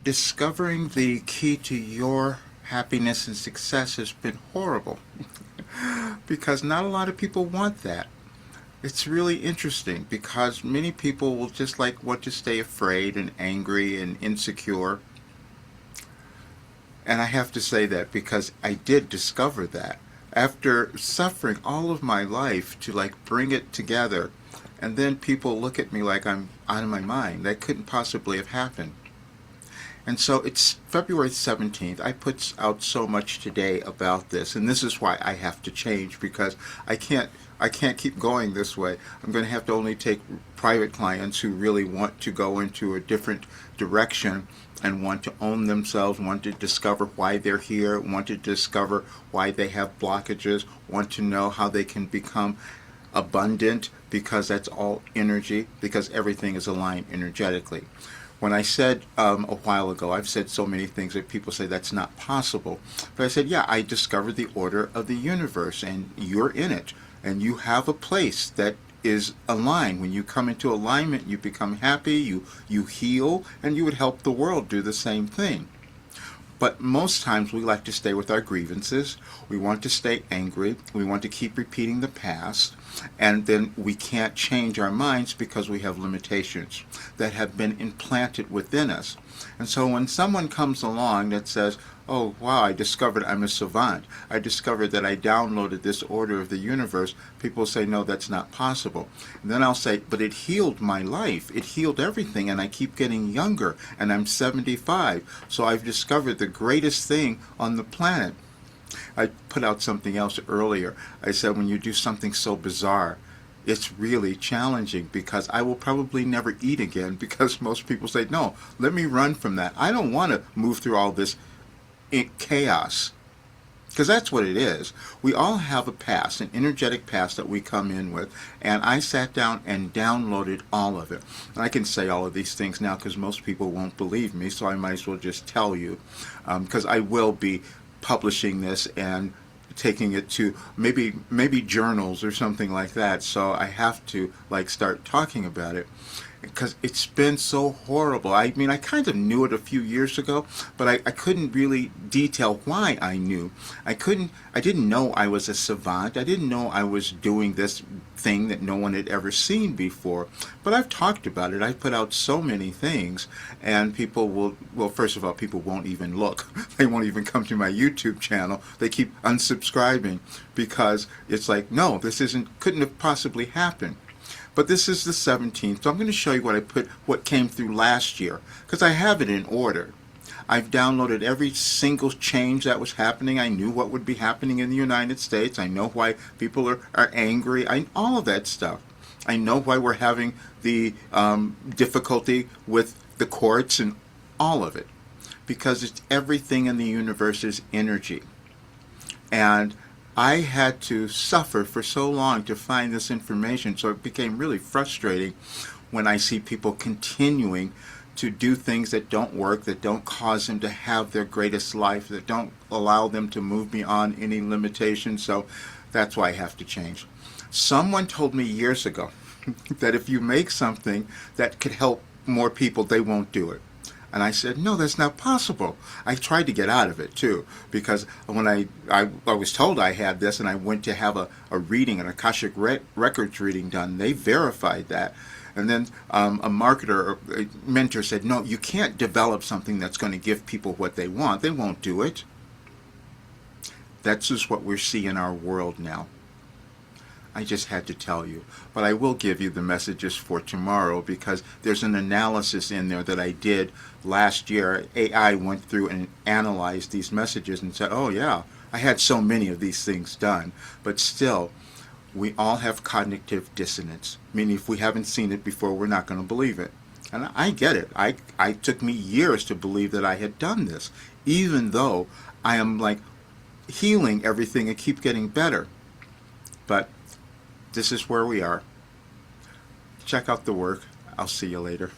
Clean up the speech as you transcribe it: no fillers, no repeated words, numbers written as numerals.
discovering the key to your happiness and success has been horrible because not a lot of people want that. It's really interesting because many people will just like want to stay afraid and angry and insecure. And I have to say that because I did discover that after suffering all of my life to like bring it together, and then people look at me like I'm out of my mind. That couldn't possibly have happened. And so it's February 17th. I put out so much today about this, and this is why I have to change because I can't keep going this way. I'm going to have to only take private clients who really want to go into a different direction and want to own themselves, want to discover why they're here, want to discover why they have blockages, want to know how they can become abundant because that's all energy, because everything is aligned energetically. When I said a while ago, I've said so many things that people say that's not possible. But I said, yeah, I discovered the order of the universe and you're in it. And you have a place that is aligned. When you come into alignment, you become happy, you heal, and you would help the world do the same thing. But most times we like to stay with our grievances. We want to stay angry. We want to keep repeating the past. And then we can't change our minds because we have limitations that have been implanted within us. And so when someone comes along that says, oh, wow, I discovered I'm a savant. I discovered that I downloaded this order of the universe. People say, no, that's not possible. And then I'll say, but it healed my life. It healed everything, and I keep getting younger, and I'm 75. So I've discovered the greatest thing on the planet. I put out something else earlier. I said, when you do something so bizarre, it's really challenging because I will probably never eat again because most people say, no, let me run from that. I don't want to move through all this chaos, because that's what it is. We all have a past, an energetic past that we come in with, and I sat down and downloaded all of it. And I can say all of these things now because most people won't believe me, so I might as well just tell you, because I will be publishing this and taking it to maybe journals or something like that, so I have to like start talking about it because it's been so horrible. I mean, I kind of knew it a few years ago, but I couldn't really detail why I knew. I didn't know I was a savant. I didn't know I was doing this thing that no one had ever seen before. But I've talked about it. I've put out so many things, and people will, well, first of all, people won't even look. They won't even come to my YouTube channel. They keep unsubscribing because it's like, no, this couldn't have possibly happened. But this is the 17th, so I'm going to show you what came through last year, because I have it in order. I've downloaded every single change that was happening. I knew what would be happening in the United States. I know why people are angry. All of that stuff. I know why we're having the difficulty with the courts and all of it. Because it's everything in the universe is energy. And I had to suffer for so long to find this information, so it became really frustrating when I see people continuing to do things that don't work, that don't cause them to have their greatest life, that don't allow them to move beyond any limitations. So that's why I have to change. Someone told me years ago that if you make something that could help more people, they won't do it. And I said, no, that's not possible. I tried to get out of it, too, because when I was told I had this and I went to have a reading, an Akashic Records reading done, they verified that. And then a marketer or a mentor said, no, you can't develop something that's going to give people what they want. They won't do it. That's just what we're seeing in our world now. I just had to tell you. But I will give you the messages for tomorrow because there's an analysis in there that I did last year. AI went through and analyzed these messages and said, oh yeah, I had so many of these things done. But still, we all have cognitive dissonance. Meaning if we haven't seen it before, we're not going to believe it. And I get it. I took me years to believe that I had done this, even though I am like healing everything and keep getting better. But this is where we are. Check out the work. I'll see you later.